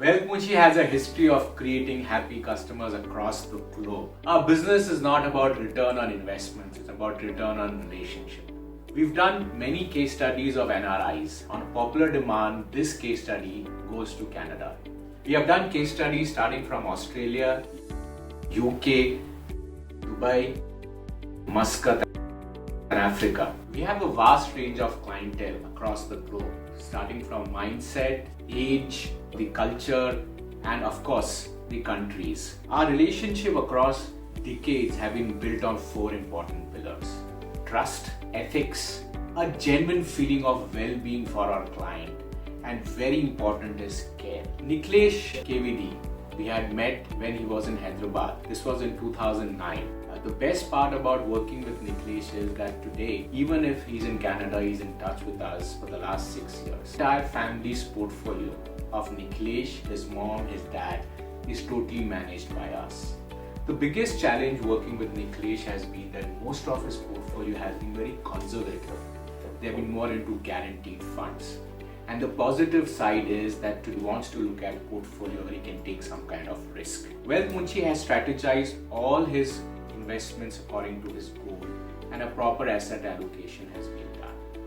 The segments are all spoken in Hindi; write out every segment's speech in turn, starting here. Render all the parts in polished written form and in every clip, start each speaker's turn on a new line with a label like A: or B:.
A: Wealthmunchi has a history of creating happy customers across the globe. Our business is not about return on investments, it's about return on relationship. We've done many case studies of NRIs. On popular demand, this case study goes to Canada. We have done case studies starting from Australia, UK, Dubai, Muscat, and Africa. We have a vast range of clientele across the globe, starting from mindset, age, the culture, and of course, the countries. Our relationship across decades have been built on four important pillars: trust, ethics, a genuine feeling of well-being for our client, and very important is care. Niklesh KVD, we had met when he was in Hyderabad. This was in 2009. The best part about working with Niklesh is that today, even if he's in Canada, he's in touch with us for the last 6 years. The entire family's portfolio of Niklesh, his mom, his dad, is totally managed by us. The biggest challenge working with Niklesh has been that most of his portfolio has been very conservative. They've been more into guaranteed funds. And the positive side is that he wants to look at portfolio where he can take some kind of risk. Wealthmunchi has strategized all his investments according to his goal, and a proper asset allocation has been done.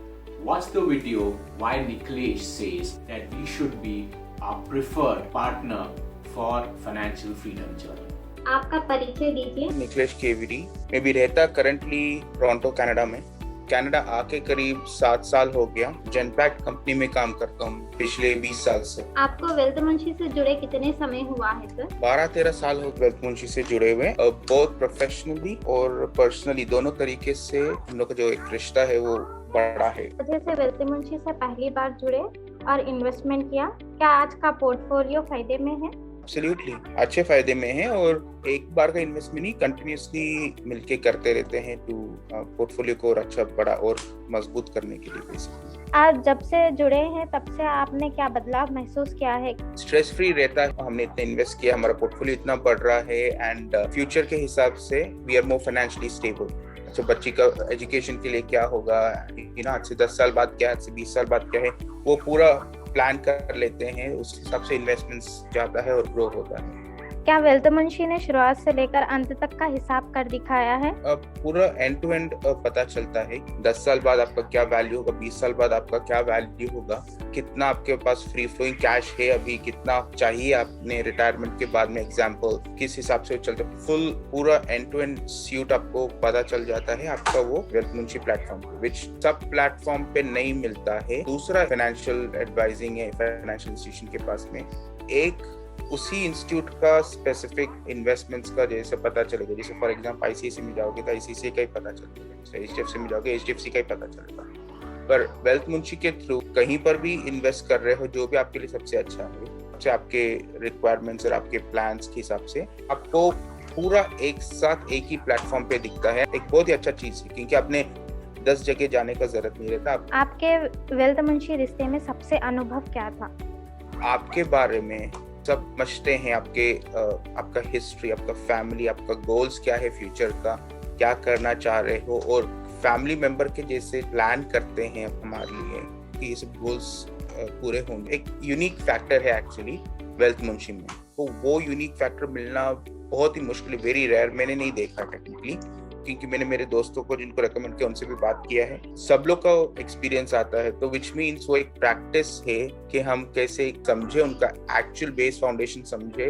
A: Watch the video why Niklesh says that we should be our preferred partner for financial freedom journey.
B: आपका परिचय दीजिए।
C: निकलेश केवीडी मैं भी रहता करंटली टोरंटो कनाडा में। कनाडा आके करीब 7 साल हो गया। जेनपैक्ट कंपनी में काम करता हूँ पिछले 20 साल से।
B: आपको वेल्थमुंशी से जुड़े कितने समय हुआ है सर?
C: 12-13 साल हो वेल्थमुंशी से जुड़े हुए, बहुत प्रोफेशनली और पर्सनली दोनों तरीके से हम लोग का जो एक रिश्ता है वो बड़ा है।
B: जैसे वेल्थमुंशी से पहली बार जुड़े और इन्वेस्टमेंट किया, क्या आज का पोर्टफोलियो फायदे में है?
C: एब्सोल्युटली अच्छे फायदे में है, और एक बार का इन्वेस्टमेंट नहीं, कंटिन्यूअसली मिलके करते रहते हैं टू पोर्टफोलियो को और अच्छा बड़ा और मजबूत करने के लिए। बेसिकली
B: आज जब से जुड़े हैं तब से आपने क्या बदलाव महसूस किया है?
C: स्ट्रेस फ्री रहता है, हमने इतना इन्वेस्ट किया, हमारा पोर्टफोलियो इतना बढ़ रहा है, एंड फ्यूचर के हिसाब से we are more financially stable. अच्छा, बच्ची का एजुकेशन के लिए क्या होगा, आज से 10 साल बाद क्या है, आज से 20 साल बाद क्या है, वो पूरा प्लान कर लेते हैं, उस हिसाब से इन्वेस्टमेंट्स जाता है और ग्रो होता है।
B: क्या वेल्थमुंशी ने शुरुआत से लेकर अंत तक का हिसाब कर दिखाया है?
C: पूरा एंड टू एंड पता चलता है। 10 साल बाद आपका क्या वैल्यू होगा, 20 साल बाद आपका क्या वैल्यू होगा, कितना आपके पास फ्री फ्लोइंग कैश है अभी, कितना चाहिए आपने रिटायरमेंट के बाद में, एग्जाम्पल किस हिसाब से चलता है, फुल पूरा एंड टू एंड सूट आपको पता चल जाता है आपका वो वेल्थमुंशी प्लेटफॉर्म पे, विच सब प्लेटफॉर्म पे नहीं मिलता है। दूसरा फाइनेंशियल एडवाइजिंग है फाइनेंशियल इंस्टीट्यूशन के पास में, एक उसी इंस्टीट्यूट का स्पेसिफिक इन्वेस्टमेंट्स का जैसे पता चलेगा, जैसे फॉर एग्जांपल आईसीआईसीआई में जाओगे तो आईसीआईसीआई का ही पता चलेगा, एचडीएफसी में जाओगे एचडीएफसी का ही पता चलेगा। पर वेल्थमुंशी के थ्रू कहीं पर भी इन्वेस्ट कर रहे हो, जो भी आपके लिए सबसे अच्छा है, सबसे आपके रिक्वायरमेंट्स और आपके प्लान्स के हिसाब से आपको पूरा एक साथ एक ही प्लेटफॉर्म पे दिखता है। एक बहुत ही अच्छा चीज है, क्योंकि आपने 10 जगह जाने का जरूरत नहीं रहता।
B: आपके वेल्थमुंशी रिश्ते में सबसे अनुभव क्या था?
C: आपके बारे में सब समझते हैं, आपका हिस्ट्री, आपका फैमिली, आपका गोल्स क्या है फ्यूचर का, क्या करना चाह रहे हो, और फैमिली मेंबर के जैसे प्लान करते हैं हमारे लिए कि ये सब गोल्स पूरे होंगे। एक यूनिक फैक्टर है एक्चुअली वेल्थमुंशी में, तो वो यूनिक फैक्टर मिलना बहुत ही मुश्किल है, वेरी रेयर। मैंने नहीं देखा टेक्निकली, क्योंकि मैंने मेरे दोस्तों को जिनको रेकमेंड किया उनसे भी बात किया है, सब लोग का एक्सपीरियंस आता है। तो विच मीन्स वो एक प्रैक्टिस है कि हम कैसे समझे, उनका एक्चुअल बेस फाउंडेशन समझे,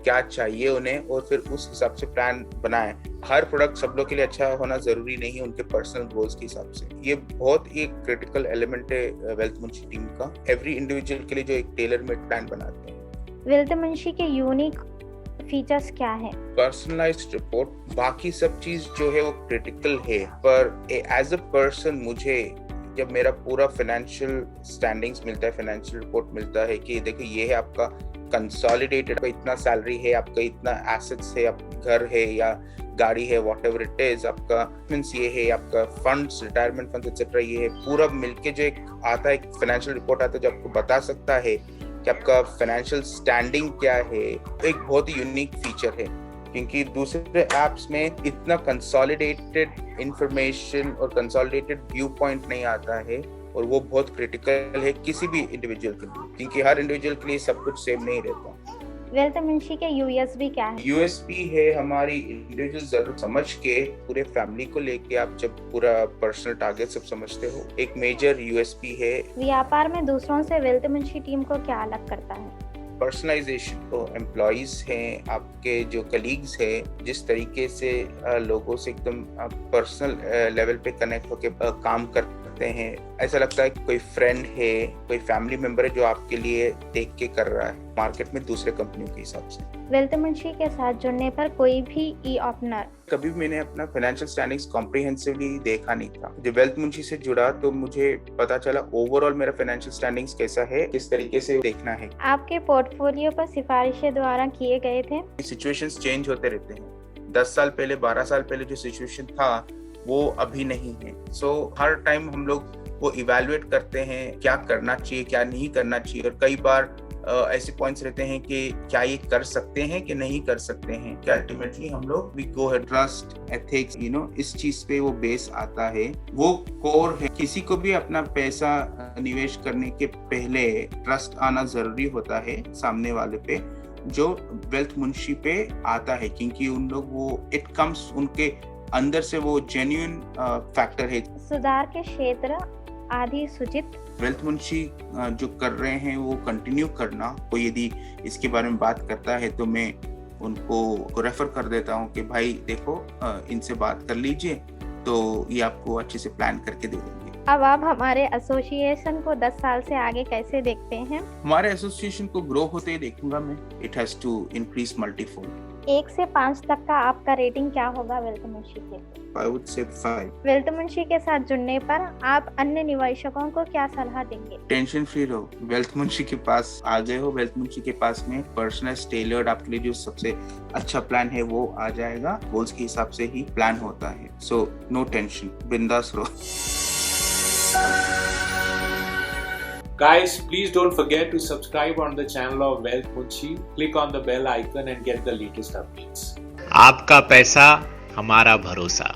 C: क्या चाहिए उन्हें, और फिर उस हिसाब से प्लान बनाएं। हर प्रोडक्ट सब लोग के लिए अच्छा होना जरूरी नहीं है, उनके पर्सनल गोल्स के हिसाब से। ये बहुत ही क्रिटिकल एलिमेंट है वेल्थमुंशी टीम का, एवरी इंडिविजुअल के लिए जो एक टेलर मेड प्लान बनाते हैं।
B: वेल्थमुंशी के यूनिक फीचर्स क्या है?
C: पर्सनलाइज्ड रिपोर्ट, बाकी सब चीज जो है वो क्रिटिकल है, पर एज अ पर्सन मुझे जब मेरा पूरा फाइनेंशियल स्टैंडिंग्स मिलता है, फाइनेंशियल रिपोर्ट मिलता है कि देखो ये है आपका कंसोलिडेटेड, आपका इतना सैलरी है, आपका इतना एसेट्स है, आप घर है या गाड़ी है, व्हाटएवर इट इज, आपका मींस ये है, आपका फंड्स, रिटायरमेंट फंड्स एक्सेट्रा ये है, पूरा मिलके जो एक आता है, एक फाइनेंशियल रिपोर्ट आता है जो आपको बता सकता है कि आपका फाइनेंशियल स्टैंडिंग क्या है। एक बहुत ही यूनिक फीचर है, क्योंकि दूसरे एप्स में इतना कंसोलिडेटेड इंफॉर्मेशन और कंसोलिडेटेड व्यू पॉइंट नहीं आता है और वो बहुत क्रिटिकल है किसी भी इंडिविजुअल के लिए, क्योंकि हर इंडिविजुअल के लिए सब कुछ सेम नहीं रहता।
B: वेल्थ मुंशी के यूएसपी क्या है?
C: यूएसपी है हमारी इंडिविजुअल जरूरत समझ के पूरे फैमिली को लेके आप जब पूरा पर्सनल टारगेट सब समझते हो, एक मेजर यूएसपी है।
B: व्यापार में दूसरों से वेल्थ मुंशी टीम को क्या अलग करता है?
C: पर्सनलाइजेशन। तो एम्प्लॉइज हैं, आपके जो कलीग्स हैं, जिस तरीके से लोगों से एकदम पर्सनल लेवल पे कनेक्ट होके काम करते हैं, ऐसा लगता है कि कोई फ्रेंड है, कोई फैमिली मेंबर है जो आपके लिए देख के कर रहा है मार्केट में दूसरे कंपनियों के हिसाब से।
B: वेल्थ मुंशी के साथ जुड़ने पर कोई भी ई ओपनर
C: कभी भी मैंने अपना फाइनेंशियल स्टैंडिंग्स कॉम्प्रिहेंसिवली देखा नहीं था। जब वेल्थ मुंशी से जुड़ा तो मुझे पता चला ओवरऑल मेरा फाइनेंशियल स्टैंडिंग्स कैसा है, किस तरीके से देखना है।
B: आपके पोर्टफोलियो पर सिफारिशें द्वारा किए गए थे?
C: सिचुएशंस चेंज होते रहते हैं। 10 साल पहले 12 साल पहले जो सिचुएशन था वो अभी नहीं है। सो हर टाइम हम लोग वो इवैल्यूएट करते हैं क्या करना चाहिए क्या नहीं करना चाहिए, और कई बार ऐसे पॉइंट्स रहते हैं कि क्या ये कर सकते हैं कि नहीं कर सकते हैं। क्या अल्टीमेटली हम लोग वी गो है ट्रस्ट एथिक्स इस चीज पे वो बेस आता है, वो कोर है। किसी को भी अपना पैसा निवेश करने के पहले ट्रस्ट आना जरूरी होता है सामने वाले पे, जो वेल्थ मुंशी पे आता है, क्योंकि उन लोग वो इट कम्स उनके अंदर से, वो जेन्युइन फैक्टर है।
B: सुधार के क्षेत्र आदि सुचित
C: वेल्थ मुंशी जो कर रहे हैं वो कंटिन्यू करना। कोई यदि इसके बारे में बात करता है तो मैं उनको रेफर कर देता हूँ कि भाई देखो इनसे बात कर लीजिए, तो ये आपको अच्छे से प्लान करके दे देंगे।
B: अब आप हमारे एसोसिएशन को 10 साल से आगे कैसे देखते हैं?
C: हमारे एसोसिएशन को ग्रो होते देखूंगा मैं। It has to increase multifold.
B: 1 से 5 तक का आपका रेटिंग क्या होगा वेल्थ मुंशी के?
C: I would say 5.
B: Wealth Munshi के साथ जुड़ने पर आप अन्य निवेशकों को क्या सलाह देंगे?
C: टेंशन फ्री रहो, वेल्थ मुंशी के पास आ गए हो, वेल्थ मुंशी के पास में पर्सनल टेलर्ड आपके लिए जो सबसे अच्छा प्लान है वो आ जाएगा। गोल्स के हिसाब से ही प्लान होता है। सो नो टेंशन, बिंदास रहो।
A: Guys, please don't forget to subscribe on the channel of Wealth Munshi. Click on the bell icon and get the latest updates.
D: आपका पैसा हमारा भरोसा।